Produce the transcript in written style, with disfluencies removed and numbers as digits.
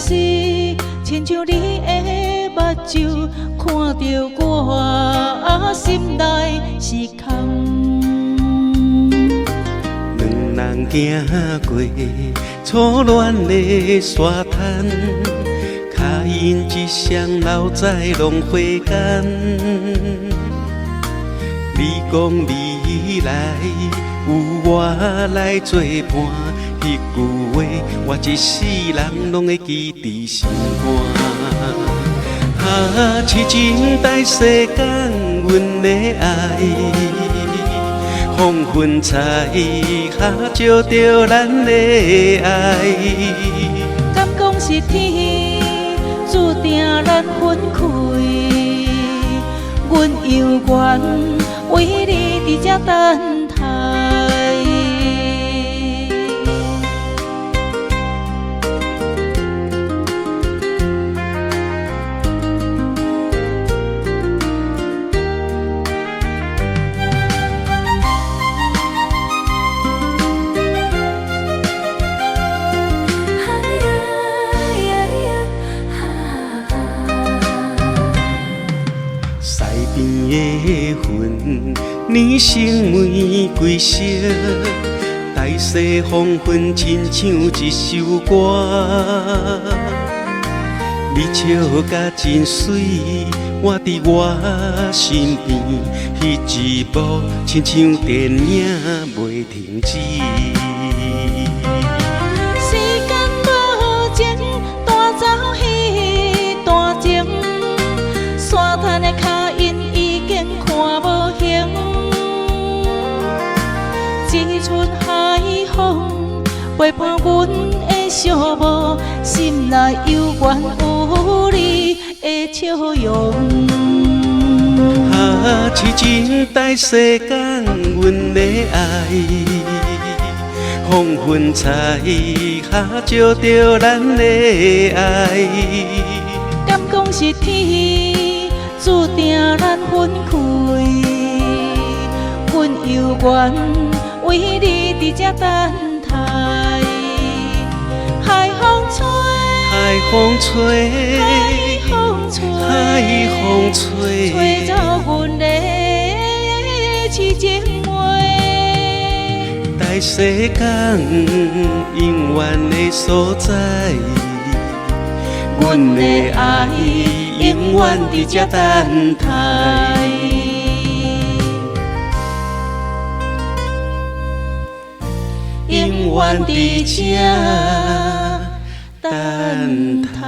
是，亲像你的目睭，看着我心内是空。两人行过初恋的沙滩，脚印一双留在浪花间。你讲未来有我来作伴，迄句话我一世人拢会记伫心肝。痴情待世间，阮的爱，黄昏彩下照着咱的爱。敢讲是天注定咱分开？阮犹原为你伫这等待。西边的云，染成玫瑰色，大西黄昏，亲像一首歌。你笑甲真水，我伫我身边，迄一幕亲像电影袂停止。时间无情，带走迄段情，沙滩的脚印已经看无形。一出海风陪伴阮的寂寞，心内犹原有你的笑容。痴情待世间，阮的爱，黄昏彩下照着咱的爱。敢讲是天注定咱分开？阮犹原为你伫这等待。海风吹，海风吹，海风吹，海风吹，吹走阮的痴情话。待世间永远的所在，阮的爱永远伫这等待。永远伫这等待。